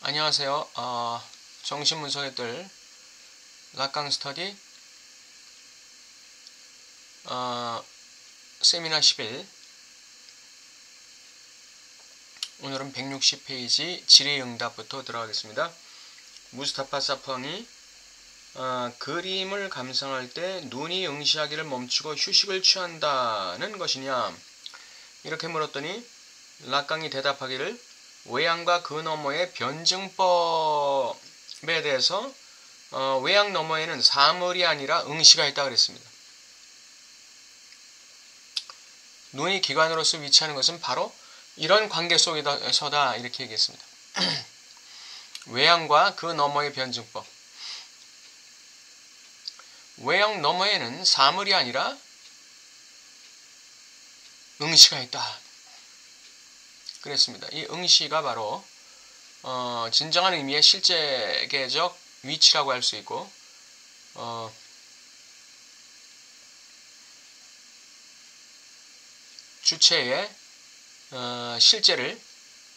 안녕하세요. 정신분석의 락강 스터디 세미나 11. 오늘은 160페이지 질의응답부터 들어가겠습니다. 무스타파 사펑이 그림을 감상할 때 눈이 응시하기를 멈추고 휴식을 취한다는 것이냐, 이렇게 물었더니 락강이 대답하기를 외양과 그 너머의 변증법에 대해서 외양 너머에는 사물이 아니라 응시가 있다 그랬습니다. 눈이 기관으로서 위치하는 것은 바로 이런 관계 속에서다, 이렇게 얘기했습니다. 외양과 그 너머의 변증법. 외양 너머에는 사물이 아니라 응시가 있다 그랬습니다. 이 응시가 바로 진정한 의미의 실제계적 위치라고 할 수 있고, 주체의 실제를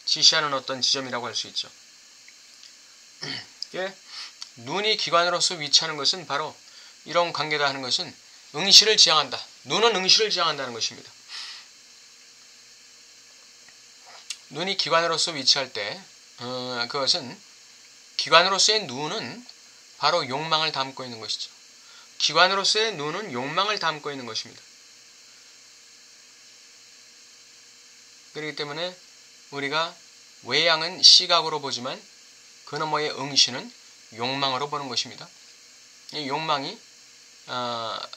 지시하는 어떤 지점이라고 할 수 있죠. 눈이 기관으로서 위치하는 것은 바로 이런 관계다 하는 것은 응시를 지향한다. 눈은 응시를 지향한다는 것입니다. 눈이 기관으로서 위치할 때 그것은 기관으로서의 눈은 바로 욕망을 담고 있는 것이죠. 기관으로서의 눈은 욕망을 담고 있는 것입니다. 그렇기 때문에 우리가 외양은 시각으로 보지만 그 너머의 응시는 욕망으로 보는 것입니다. 이 욕망이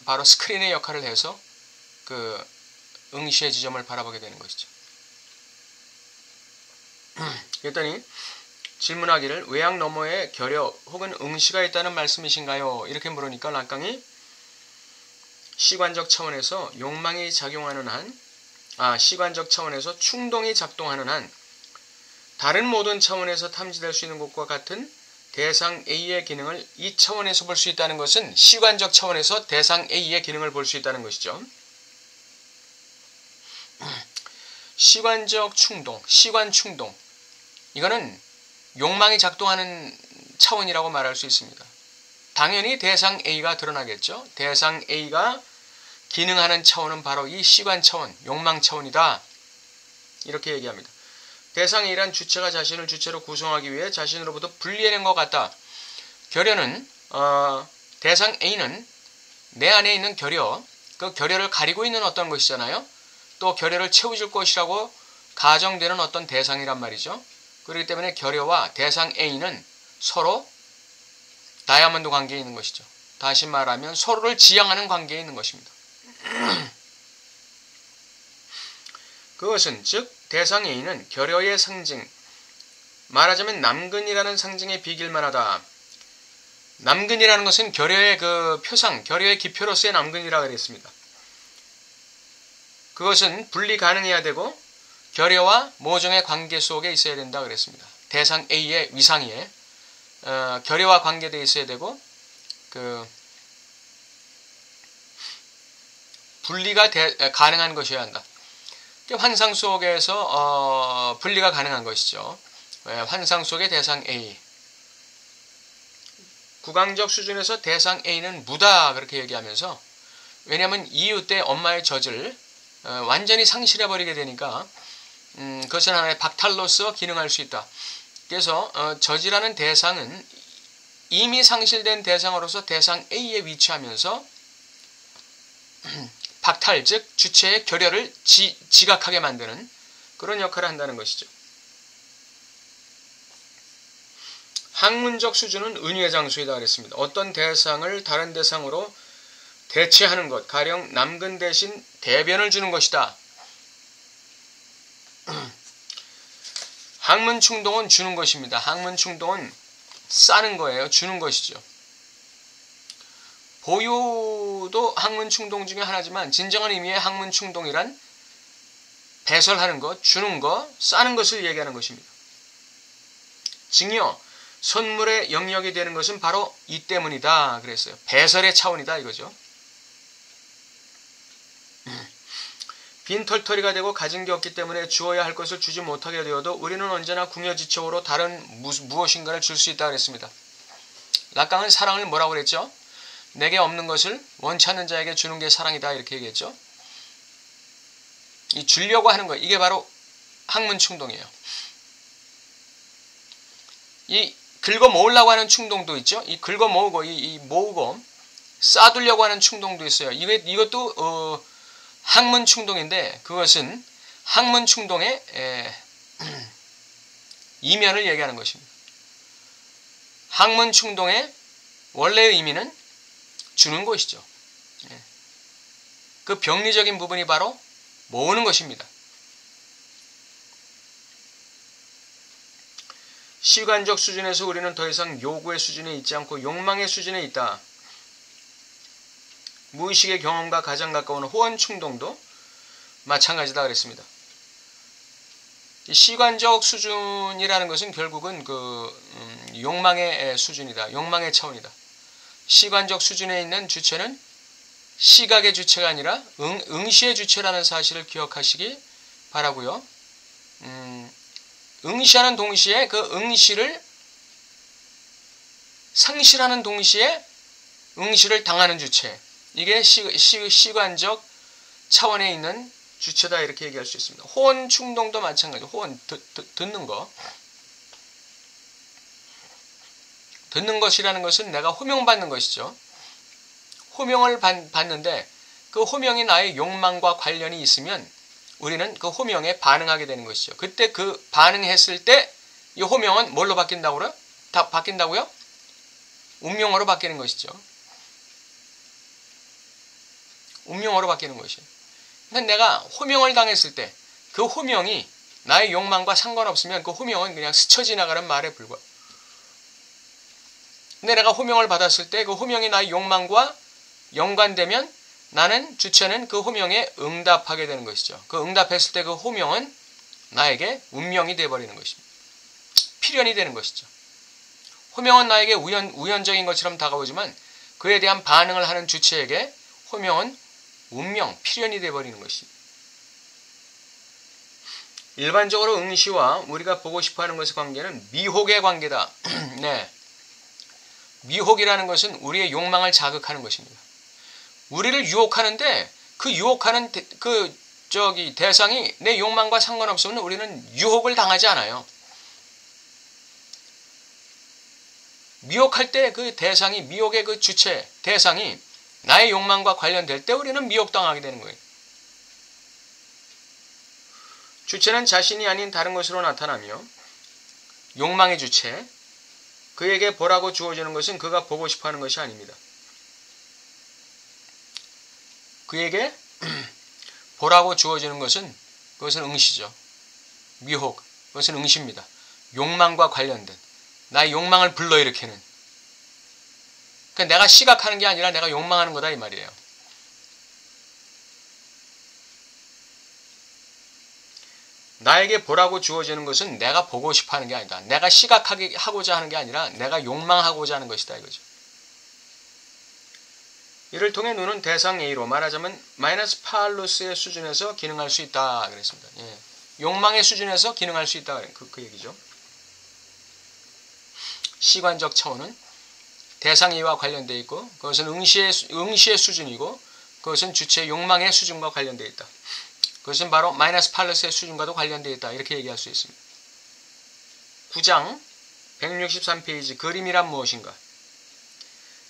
바로 스크린의 역할을 해서 그 응시의 지점을 바라보게 되는 것이죠. 그랬더니 질문하기를 외양 너머에 결여 혹은 응시가 있다는 말씀이신가요? 이렇게 물으니까 락강이 시관적 차원에서 욕망이 작용하는 시관적 차원에서 충동이 작동하는 한 다른 모든 차원에서 탐지될 수 있는 것과 같은 대상 A의 기능을 이 차원에서 볼 수 있다는 것은 시관적 차원에서 대상 A의 기능을 볼 수 있다는 것이죠. 시관적 충동, 시관 충동, 이거는 욕망이 작동하는 차원이라고 말할 수 있습니다. 당연히 대상 A가 드러나겠죠. 대상 A가 기능하는 차원은 바로 이 시관 차원, 욕망 차원이다, 이렇게 얘기합니다. 대상 A란 주체가 자신을 주체로 구성하기 위해 자신으로부터 분리해낸 것 같다. 결여는 대상 A는 내 안에 있는 결여, 그 결여를 가리고 있는 어떤 것이잖아요. 또 결여를 채워줄 것이라고 가정되는 어떤 대상이란 말이죠. 그렇기 때문에 결여와 대상 A는 서로 다이아몬드 관계에 있는 것이죠. 다시 말하면 서로를 지향하는 관계에 있는 것입니다. 그것은 즉 대상 A는 결여의 상징, 말하자면 남근이라는 상징에 비길만 하다. 남근이라는 것은 결여의 그 표상, 결여의 기표로서의 남근이라고 그랬습니다. 그것은 분리 가능해야 되고 결여와 모종의 관계 속에 있어야 된다 그랬습니다. 대상 A의 위상에 결여와 관계되어 있어야 되고 그 분리가 가능한 것이어야 한다. 환상 속에서 분리가 가능한 것이죠. 환상 속의 대상 A. 구강적 수준에서 대상 A는 무다, 그렇게 얘기하면서, 왜냐하면 이유 때 엄마의 젖을 완전히 상실해버리게 되니까 그것은 하나의 박탈로서 기능할 수 있다. 그래서 젖이라는 대상은 이미 상실된 대상으로서 대상 A에 위치하면서 박탈, 즉 주체의 결여를 지각하게 만드는 그런 역할을 한다는 것이죠. 학문적 수준은 은유의 장소이다 그랬습니다. 어떤 대상을 다른 대상으로 대체하는 것, 가령 남근 대신 대변을 주는 것이다. 학문 충동은 주는 것입니다. 학문 충동은 싸는 거예요. 주는 것이죠. 보유도 학문 충동 중에 하나지만 진정한 의미의 학문 충동이란 배설하는 것, 주는 것, 싸는 것을 얘기하는 것입니다. 증여, 선물의 영역이 되는 것은 바로 이 때문이다 그랬어요. 배설의 차원이다 이거죠. 빈털터리가 되고 가진 게 없기 때문에 주어야 할 것을 주지 못하게 되어도 우리는 언제나 궁여지책으로 다른 무엇인가를 줄 수 있다고 그랬습니다. 락강은 사랑을 뭐라고 그랬죠? 내게 없는 것을 원치 않는 자에게 주는 게 사랑이다 이렇게 얘기했죠. 이 주려고 하는 것, 이게 바로 학문 충동이에요. 이 긁어 모으려고 하는 충동도 있죠. 이 긁어 모으고 이 모으고 쌓아두려고 하는 충동도 있어요. 이것도 학문 충동인데 그것은 학문 충동의 이면을 얘기하는 것입니다. 학문 충동의 원래의 의미는 주는 것이죠. 그 병리적인 부분이 바로 모으는 것입니다. 시간적 수준에서 우리는 더 이상 요구의 수준에 있지 않고 욕망의 수준에 있다. 무의식의 경험과 가장 가까운 호언 충동도 마찬가지다 그랬습니다. 이 시간적 수준이라는 것은 결국은 욕망의 수준이다. 욕망의 차원이다. 시간적 수준에 있는 주체는 시각의 주체가 아니라 응시의 주체라는 사실을 기억하시기 바라고요. 응시하는 동시에 그 응시를 상실하는 동시에 응시를 당하는 주체, 이게 시간적 차원에 있는 주체다 이렇게 얘기할 수 있습니다. 호언 충동도 마찬가지고 호언 듣는 거. 듣는 것이라는 것은 내가 호명받는 것이죠. 호명을 받는데 그 호명이 나의 욕망과 관련이 있으면 우리는 그 호명에 반응하게 되는 것이죠. 그때 그 반응했을 때 이 호명은 뭘로 바뀐다고요? 다 바뀐다고요? 운명어로 바뀌는 것이죠. 운명어로 바뀌는 것이에요. 근데 내가 호명을 당했을 때 그 호명이 나의 욕망과 상관없으면 그 호명은 그냥 스쳐 지나가는 말에 불과해요. 근데 내가 호명을 받았을 때 그 호명이 나의 욕망과 연관되면 나는 주체는 그 호명에 응답하게 되는 것이죠. 그 응답했을 때 그 호명은 나에게 운명이 되어버리는 것입니다. 필연이 되는 것이죠. 호명은 나에게 우연적인 것처럼 다가오지만 그에 대한 반응을 하는 주체에게 호명은 운명, 필연이 되어버리는 것입니다. 일반적으로 응시와 우리가 보고 싶어하는 것의 관계는 미혹의 관계다. 네, 미혹이라는 것은 우리의 욕망을 자극하는 것입니다. 우리를 유혹하는데 그 유혹하는 대상이 내 욕망과 상관없으면 우리는 유혹을 당하지 않아요. 미혹할 때 그 대상이, 미혹의 그 주체, 대상이 나의 욕망과 관련될 때 우리는 미혹당하게 되는 거예요. 주체는 자신이 아닌 다른 것으로 나타나며 욕망의 주체, 그에게 보라고 주어지는 것은 그가 보고 싶어하는 것이 아닙니다. 그에게 보라고 주어지는 것은 그것은 응시죠. 미혹, 그것은 응시입니다. 욕망과 관련된 나의 욕망을 불러일으키는, 그러니까 내가 시각하는 게 아니라 내가 욕망하는 거다 이 말이에요. 나에게 보라고 주어지는 것은 내가 보고 싶어하는 게 아니다. 내가 시각하고자 하는 게 아니라 내가 욕망하고자 하는 것이다 이거죠. 이를 통해 눈은 대상 A로 말하자면 마이너스 팔루스의 수준에서 기능할 수 있다 그랬습니다. 예. 욕망의 수준에서 기능할 수 있다 그 얘기죠. 시관적 차원은 대상 A와 관련되어 있고 그것은 응시의 수준이고 그것은 주체의 욕망의 수준과 관련되어 있다. 그것은 바로 마이너스 팔루스의 수준과도 관련되어 있다 이렇게 얘기할 수 있습니다. 9장 163페이지 그림이란 무엇인가?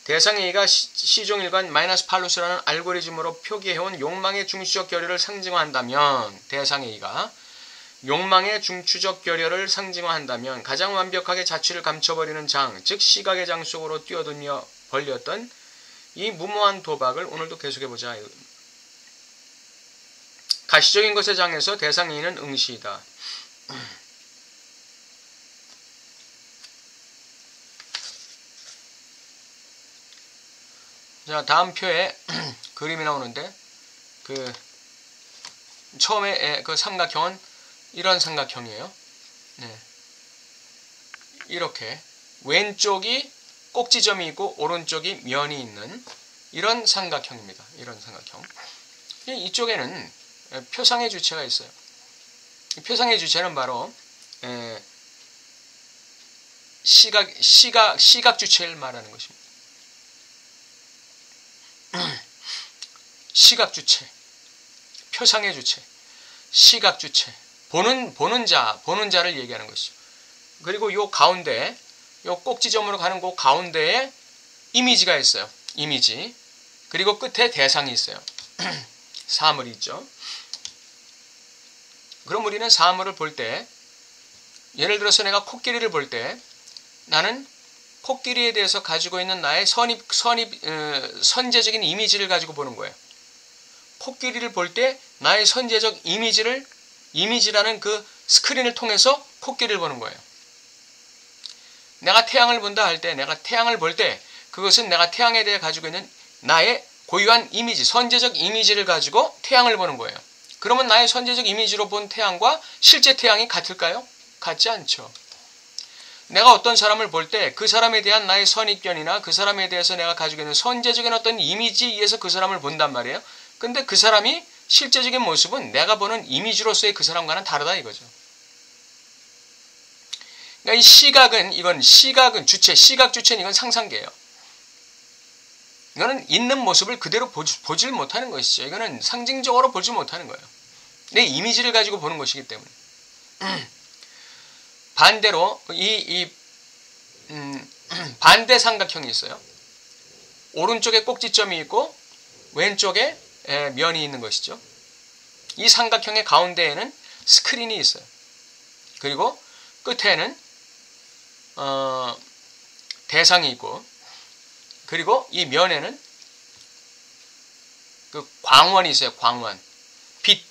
대상 A가 시종일관 마이너스 팔루스라는 알고리즘으로 표기해온 욕망의 중추적 결혈을 상징화한다면 대상 A가 욕망의 중추적 결혈을 상징화한다면 가장 완벽하게 자취를 감춰버리는 장, 즉 시각의 장 속으로 뛰어들며 벌렸던 이 무모한 도박을 오늘도 계속해보자. 가시적인 것의 장에서 대상 A는 응시이다. 자, 다음 표에 그림이 나오는데 처음에 그 삼각형은 이런 삼각형이에요. 네. 이렇게 왼쪽이 꼭지점이 있고 오른쪽이 면이 있는 이런 삼각형입니다. 이런 삼각형. 이쪽에는 표상의 주체가 있어요. 이 표상의 주체는 바로 시각 주체를 말하는 것입니다. 시각 주체, 표상의 주체, 시각 주체, 보는 자를 얘기하는 것이죠. 그리고 요 가운데, 요 꼭지점으로 가는 그 가운데에 이미지가 있어요. 이미지. 그리고 끝에 대상이 있어요. 사물이 있죠. 그럼 우리는 사물을 볼 때, 예를 들어서 내가 코끼리를 볼 때, 나는 코끼리에 대해서 가지고 있는 나의 선제적인 이미지를 가지고 보는 거예요. 코끼리를 볼 때 나의 선제적 이미지라는 그 스크린을 통해서 코끼리를 보는 거예요. 내가 태양을 본다 할 때, 내가 태양을 볼 때 그것은 내가 태양에 대해 가지고 있는 나의 고유한 이미지, 선제적 이미지를 가지고 태양을 보는 거예요. 그러면 나의 선제적 이미지로 본 태양과 실제 태양이 같을까요? 같지 않죠. 내가 어떤 사람을 볼 때 그 사람에 대한 나의 선입견이나 그 사람에 대해서 내가 가지고 있는 선제적인 어떤 이미지에 의해서 그 사람을 본단 말이에요. 근데 그 사람이 실제적인 모습은 내가 보는 이미지로서의 그 사람과는 다르다 이거죠. 그러니까 이 시각은 주체, 시각 주체는 이건 상상계예요. 이거는 있는 모습을 그대로 보질 못하는 것이죠. 이거는 상징적으로 보지 못하는 거예요. 내 이미지를 가지고 보는 것이기 때문에. 반대로 반대 삼각형이 있어요. 오른쪽에 꼭지점이 있고 왼쪽에 면이 있는 것이죠. 이 삼각형의 가운데에는 스크린이 있어요. 그리고 끝에는 대상이 있고, 그리고 이 면에는 그 광원이 있어요. 광원, 빛.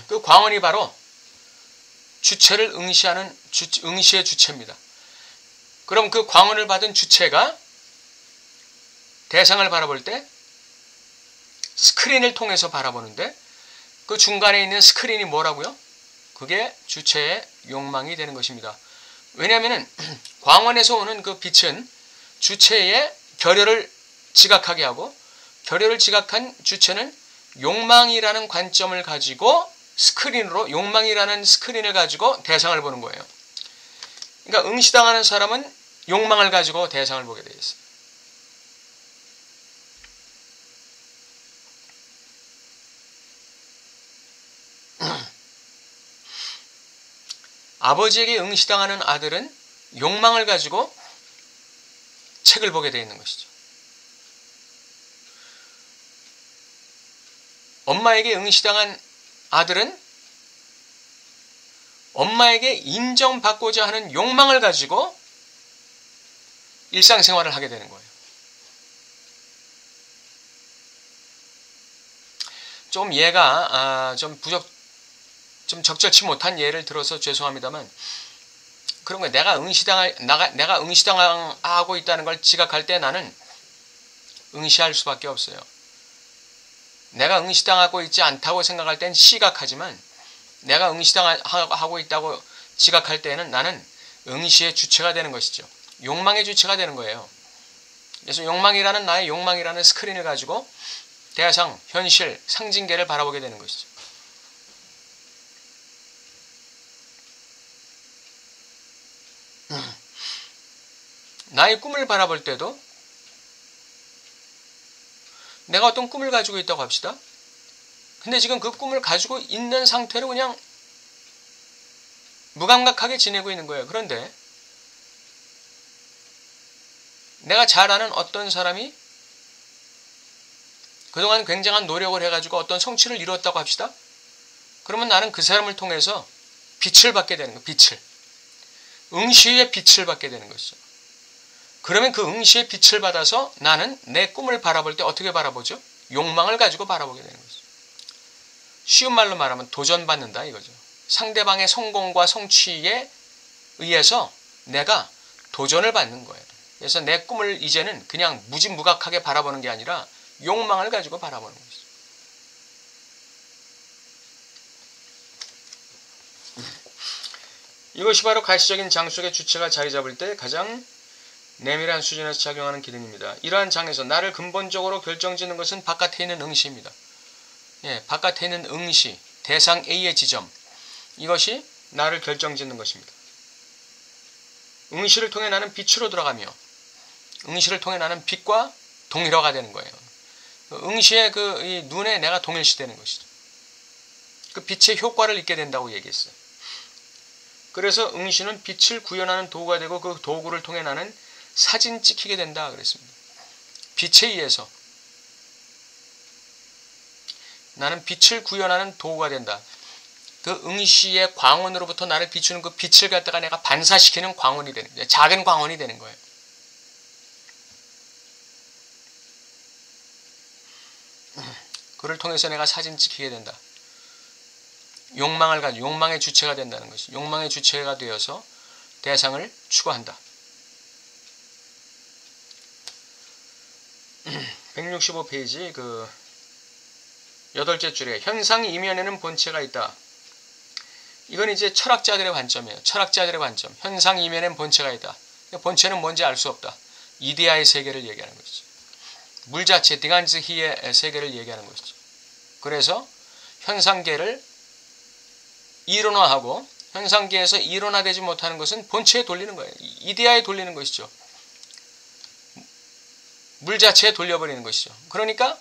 그 광원이 바로 주체를 응시하는 응시의 주체입니다. 그럼 그 광원을 받은 주체가 대상을 바라볼 때 스크린을 통해서 바라보는데, 그 중간에 있는 스크린이 뭐라고요? 그게 주체의 욕망이 되는 것입니다. 왜냐하면 광원에서 오는 그 빛은 주체의 결여를 지각하게 하고, 결여를 지각한 주체는 욕망이라는 관점을 가지고 욕망이라는 스크린을 가지고 대상을 보는 거예요. 그러니까 응시당하는 사람은 욕망을 가지고 대상을 보게 되어 있어요. 아버지에게 응시당하는 아들은 욕망을 가지고 책을 보게 되어 있는 것이죠. 엄마에게 응시당한 아들은 엄마에게 인정받고자 하는 욕망을 가지고 일상생활을 하게 되는 거예요. 좀 예가 좀 적절치 못한 예를 들어서 죄송합니다만, 그런 거예요. 내가 응시당하고 있다는 걸 지각할 때 나는 응시할 수밖에 없어요. 내가 응시당하고 있지 않다고 생각할 땐 시각하지만, 내가 응시당하고 있다고 지각할 때는 나는 응시의 주체가 되는 것이죠. 욕망의 주체가 되는 거예요. 그래서 나의 욕망이라는 스크린을 가지고 대상, 현실, 상징계를 바라보게 되는 것이죠. 나의 꿈을 바라볼 때도 내가 어떤 꿈을 가지고 있다고 합시다. 근데 지금 그 꿈을 가지고 있는 상태로 그냥 무감각하게 지내고 있는 거예요. 그런데 내가 잘 아는 어떤 사람이 그동안 굉장한 노력을 해가지고 어떤 성취를 이루었다고 합시다. 그러면 나는 그 사람을 통해서 빛을 받게 되는 거예요. 응시의 빛을 받게 되는 것이죠. 그러면 그 응시의 빛을 받아서 나는 내 꿈을 바라볼 때 어떻게 바라보죠? 욕망을 가지고 바라보게 되는 거죠. 쉬운 말로 말하면 도전받는다 이거죠. 상대방의 성공과 성취에 의해서 내가 도전을 받는 거예요. 그래서 내 꿈을 이제는 그냥 무지무각하게 바라보는 게 아니라 욕망을 가지고 바라보는 거죠. 이것이 바로 가시적인 장 속의 주체가 자리 잡을 때 가장 내밀한 수준에서 작용하는 기능입니다. 이러한 장에서 나를 근본적으로 결정짓는 것은 바깥에 있는 응시입니다. 예, 바깥에 있는 응시, 대상 A의 지점, 이것이 나를 결정짓는 것입니다. 응시를 통해 나는 빛으로 들어가며 응시를 통해 나는 빛과 동일화가 되는 거예요. 응시의 이 눈에 내가 동일시되는 것이죠. 그 빛의 효과를 잊게 된다고 얘기했어요. 그래서 응시는 빛을 구현하는 도구가 되고 그 도구를 통해 나는 사진 찍히게 된다 그랬습니다. 빛에 의해서 나는 빛을 구현하는 도구가 된다. 그 응시의 광원으로부터 나를 비추는 그 빛을 갖다가 내가 반사시키는 광원이 되는 거예요. 작은 광원이 되는 거예요. 그를 통해서 내가 사진 찍히게 된다. 욕망을 가지고 욕망의 주체가 된다는 것이, 욕망의 주체가 되어서 대상을 추구한다. 165페이지 그 8째 줄에 현상 이면에는 본체가 있다. 이건 이제 철학자들의 관점이에요. 철학자들의 관점. 현상 이면에는 본체가 있다. 본체는 뭔지 알 수 없다. 이데아의 세계를 얘기하는 것이죠. 물 자체, 디간즈히의 세계를 얘기하는 것이죠. 그래서 현상계를 이론화하고 현상계에서 이론화되지 못하는 것은 본체에 돌리는 거예요. 이데아에 돌리는 것이죠. 물 자체에 돌려버리는 것이죠. 그러니까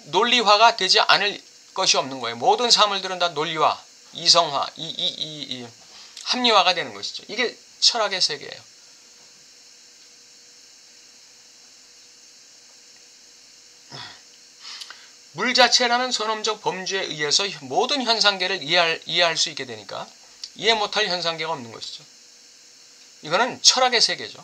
논리화가 되지 않을 것이 없는 거예요. 모든 사물들은 다 논리화, 이성화, 합리화가 되는 것이죠. 이게 철학의 세계예요. 물 자체라는 선험적 범주에 의해서 모든 현상계를 이해할 수 있게 되니까 이해 못할 현상계가 없는 것이죠. 이거는 철학의 세계죠.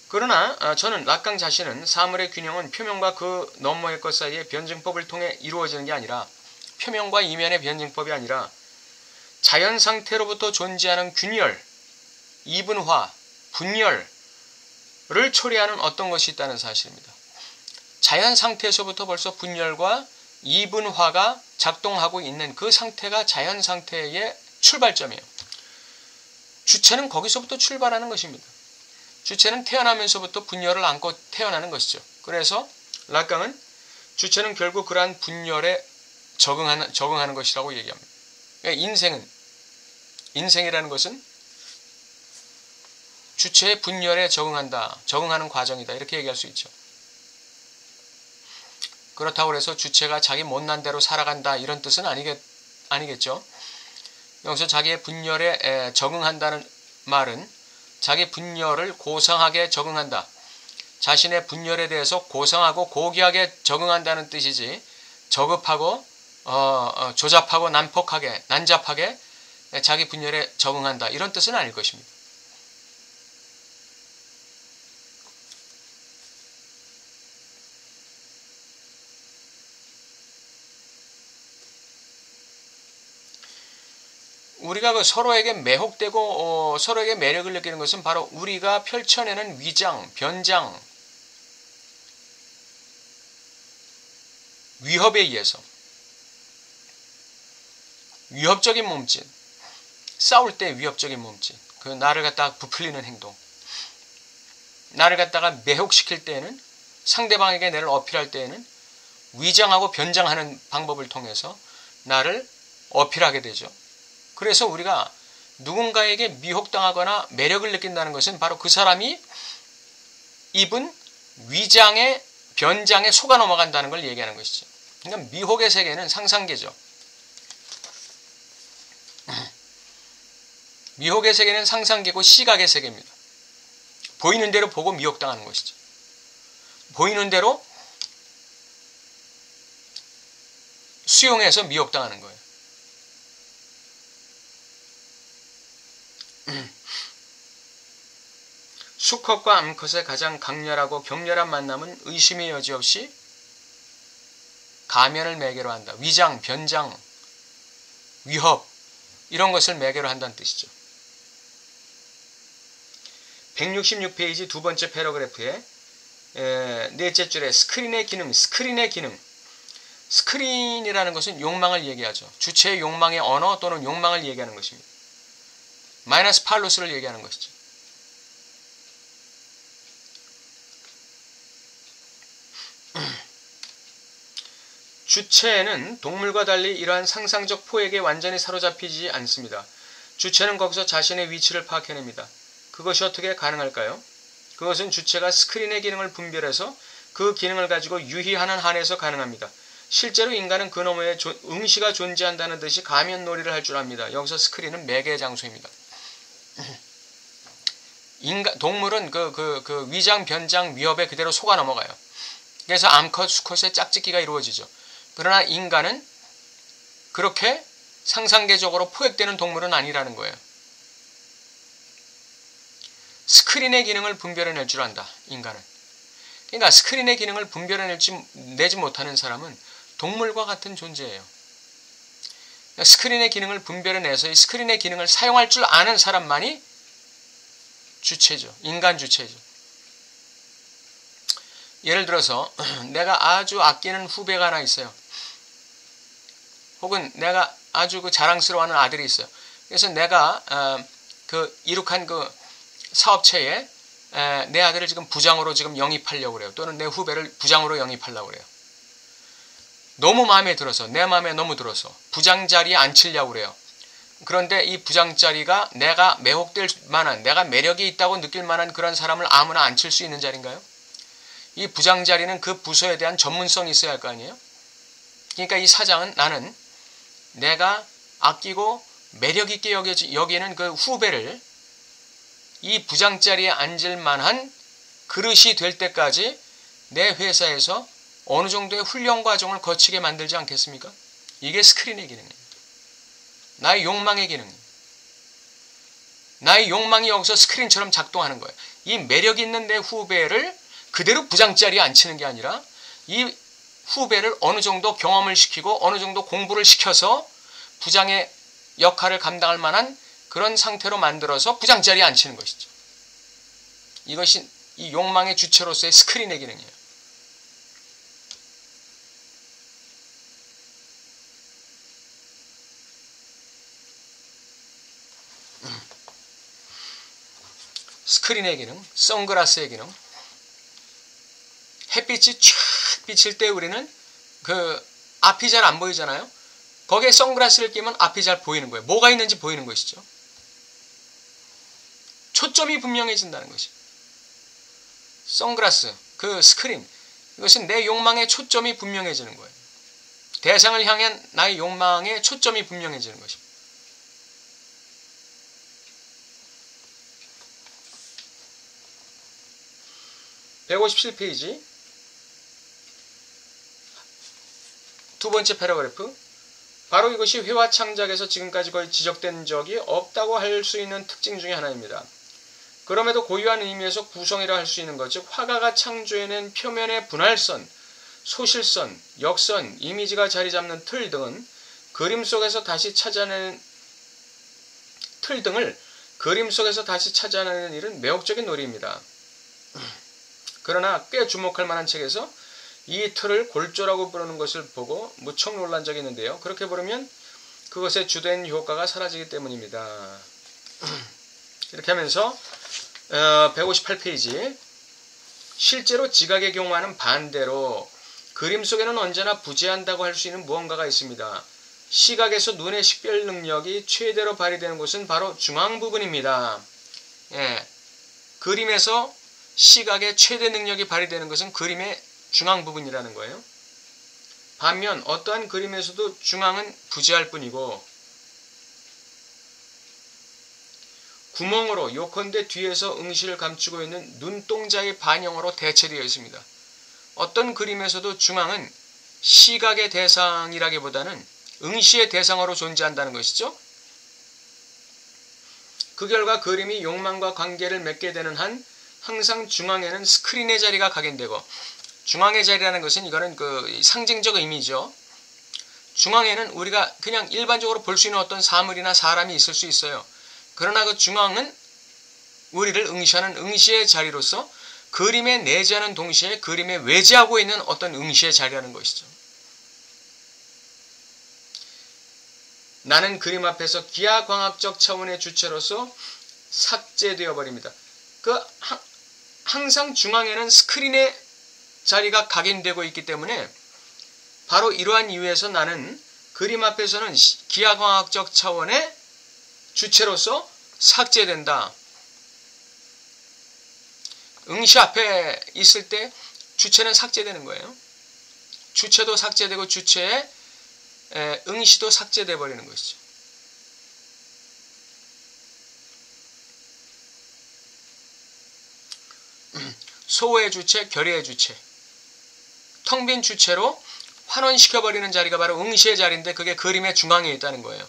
그러나 저는 락강 자신은 사물의 균형은 표면과 그 너머의 것 사이의 변증법을 통해 이루어지는 게 아니라 표면과 이면의 변증법이 아니라 자연 상태로부터 존재하는 균열, 이분화, 분열을 초래하는 어떤 것이 있다는 사실입니다. 자연 상태에서부터 벌써 분열과 이분화가 작동하고 있는 그 상태가 자연 상태의 출발점이에요. 주체는 거기서부터 출발하는 것입니다. 주체는 태어나면서부터 분열을 안고 태어나는 것이죠. 그래서 락강은 주체는 결국 그러한 분열에 적응하는 것이라고 얘기합니다. 그러니까 인생이라는 것은 주체의 분열에 적응하는 과정이다. 이렇게 얘기할 수 있죠. 그렇다고 해서 주체가 자기 못난 대로 살아간다 이런 뜻은 아니겠죠. 여기서 자기의 분열에 적응한다는 말은 자기 분열을 고상하게 적응한다. 자신의 분열에 대해서 고상하고 고귀하게 적응한다는 뜻이지 저급하고 조잡하고 난잡하게 자기 분열에 적응한다 이런 뜻은 아닐 것입니다. 우리가 서로에게 매혹되고 서로에게 매력을 느끼는 것은 바로 우리가 펼쳐내는 위장, 변장, 위협에 의해서 위협적인 몸짓, 싸울 때 위협적인 몸짓, 그 나를 갖다가 부풀리는 행동, 나를 갖다가 매혹시킬 때에는 상대방에게 나를 어필할 때에는 위장하고 변장하는 방법을 통해서 나를 어필하게 되죠. 그래서 우리가 누군가에게 미혹당하거나 매력을 느낀다는 것은 바로 그 사람이 입은 위장의 변장에 속아 넘어간다는 걸 얘기하는 것이죠. 그러니까 미혹의 세계는 상상계죠. 미혹의 세계는 상상계고 시각의 세계입니다. 보이는 대로 보고 미혹당하는 것이죠. 보이는 대로 수용해서 미혹당하는 거예요. 수컷과 암컷의 가장 강렬하고 격렬한 만남은 의심의 여지 없이 가면을 매개로 한다. 위장, 변장, 위협 이런 것을 매개로 한다는 뜻이죠. 166페이지 두 번째 패러그래프의 넷째 줄에 스크린의 기능. 스크린이라는 것은 욕망을 얘기하죠. 주체의 욕망의 언어 또는 욕망을 얘기하는 것입니다. 마이너스 팔로스를 얘기하는 것이죠. 주체는 동물과 달리 이러한 상상적 포획에 완전히 사로잡히지 않습니다. 주체는 거기서 자신의 위치를 파악해냅니다. 그것이 어떻게 가능할까요? 그것은 주체가 스크린의 기능을 분별해서 그 기능을 가지고 유희하는 한에서 가능합니다. 실제로 인간은 그 너머에 응시가 존재한다는 듯이 가면놀이를 할 줄 압니다. 여기서 스크린은 매개의 장소입니다. 동물은 그 위장, 변장, 위협에 그대로 속아 넘어가요. 그래서 암컷, 수컷의 짝짓기가 이루어지죠. 그러나 인간은 그렇게 상상계적으로 포획되는 동물은 아니라는 거예요. 스크린의 기능을 분별해낼 줄 안다. 인간은. 그러니까 스크린의 기능을 분별해내지 못하는 사람은 동물과 같은 존재예요. 스크린의 기능을 분별해내서 이 스크린의 기능을 사용할 줄 아는 사람만이 주체죠. 인간 주체죠. 예를 들어서 내가 아주 아끼는 후배가 하나 있어요. 혹은 내가 아주 자랑스러워하는 아들이 있어요. 그래서 내가 이룩한 사업체에 내 아들을 지금 부장으로 지금 영입하려고 그래요. 또는 내 후배를 부장으로 영입하려고 그래요. 너무 마음에 들어서, 내 마음에 너무 들어서 부장 자리에 앉히려고 그래요. 그런데 이 부장 자리가 내가 매혹될 만한, 내가 매력이 있다고 느낄 만한 그런 사람을 아무나 앉힐 수 있는 자리인가요? 이 부장 자리는 그 부서에 대한 전문성이 있어야 할 거 아니에요? 그러니까 이 사장은 나는 내가 아끼고 매력 있게 여기는 그 후배를 이 부장 자리에 앉을 만한 그릇이 될 때까지 내 회사에서 어느 정도의 훈련 과정을 거치게 만들지 않겠습니까? 이게 스크린의 기능입니다. 나의 욕망의 기능입니다. 나의 욕망이 여기서 스크린처럼 작동하는 거예요. 이 매력 있는 내 후배를 그대로 부장 자리에 앉히는 게 아니라 이 후배를 어느 정도 경험을 시키고 어느 정도 공부를 시켜서 부장의 역할을 감당할 만한 그런 상태로 만들어서 부장 자리에 앉히는 것이죠. 이것이 이 욕망의 주체로서의 스크린의 기능이에요. 스크린의 기능, 선글라스의 기능. 햇빛이 쫙 비칠 때 우리는 앞이 잘 안 보이잖아요. 거기에 선글라스를 끼면 앞이 잘 보이는 거예요. 뭐가 있는지 보이는 것이죠. 초점이 분명해진다는 것이. 선글라스, 스크린, 이것은 내 욕망의 초점이 분명해지는 거예요. 대상을 향한 나의 욕망의 초점이 분명해지는 것입니다. (157페이지) 두 번째 패러그래프. 바로 이것이 회화 창작에서 지금까지 거의 지적된 적이 없다고 할 수 있는 특징 중의 하나입니다. 그럼에도 고유한 의미에서 구성이라 할 수 있는 것, 즉 화가가 창조해낸 표면의 분할선, 소실선, 역선, 이미지가 자리 잡는 틀 등은 그림 속에서 다시 찾아내는 일은 매혹적인 놀이입니다. 그러나 꽤 주목할 만한 책에서 이 틀을 골조라고 부르는 것을 보고 무척 놀란 적이 있는데요. 그렇게 부르면 그것의 주된 효과가 사라지기 때문입니다. 이렇게 하면서 158페이지. 실제로 지각의 경우와는 반대로 그림 속에는 언제나 부재한다고 할 수 있는 무언가가 있습니다. 시각에서 눈의 식별 능력이 최대로 발휘되는 곳은 바로 중앙 부분입니다. 그림에서 시각의 최대 능력이 발휘되는 것은 그림의 중앙 부분이라는 거예요. 반면 어떠한 그림에서도 중앙은 부재할 뿐이고 구멍으로 요컨대 뒤에서 응시를 감추고 있는 눈동자의 반영으로 대체되어 있습니다. 어떤 그림에서도 중앙은 시각의 대상이라기보다는 응시의 대상으로 존재한다는 것이죠. 그 결과 그림이 욕망과 관계를 맺게 되는 한 항상 중앙에는 스크린의 자리가 각인되고, 중앙의 자리라는 것은 이거는 상징적 의미죠. 중앙에는 우리가 그냥 일반적으로 볼 수 있는 어떤 사물이나 사람이 있을 수 있어요. 그러나 그 중앙은 우리를 응시하는 응시의 자리로서 그림에 내재하는 동시에 그림에 외재하고 있는 어떤 응시의 자리라는 것이죠. 나는 그림 앞에서 기하광학적 차원의 주체로서 삭제되어 버립니다. 항상 중앙에는 스크린의 자리가 각인되고 있기 때문에 바로 이러한 이유에서 나는 그림 앞에서는 기하과학적 차원의 주체로서 삭제된다. 응시 앞에 있을 때 주체는 삭제되는 거예요. 주체도 삭제되고 주체의 응시도 삭제돼 버리는 것이죠. 소의 주체, 결의의 주체. 텅 빈 주체로 환원시켜버리는 자리가 바로 응시의 자리인데 그게 그림의 중앙에 있다는 거예요.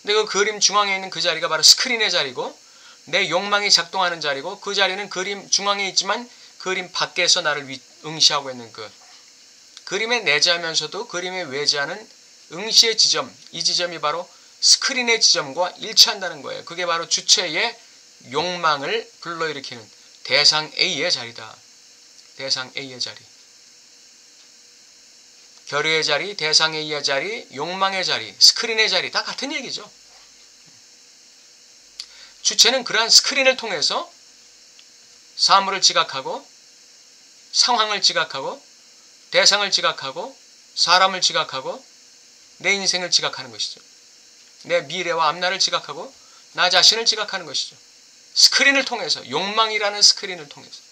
근데 그 그림 중앙에 있는 그 자리가 바로 스크린의 자리고 내 욕망이 작동하는 자리고 그 자리는 그림 중앙에 있지만 그림 밖에서 나를 응시하고 있는 그 그림에 내재하면서도 그림에 외재하는 응시의 지점, 이 지점이 바로 스크린의 지점과 일치한다는 거예요. 그게 바로 주체의 욕망을 불러일으키는 대상 A의 자리다. 대상 A의 자리. 결의의 자리, 대상 A의 자리, 욕망의 자리, 스크린의 자리 다 같은 얘기죠. 주체는 그러한 스크린을 통해서 사물을 지각하고 상황을 지각하고 대상을 지각하고 사람을 지각하고 내 인생을 지각하는 것이죠. 내 미래와 앞날을 지각하고 나 자신을 지각하는 것이죠. 스크린을 통해서, 욕망이라는 스크린을 통해서.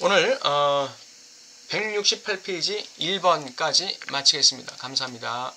오늘 168페이지 1번까지 마치겠습니다. 감사합니다.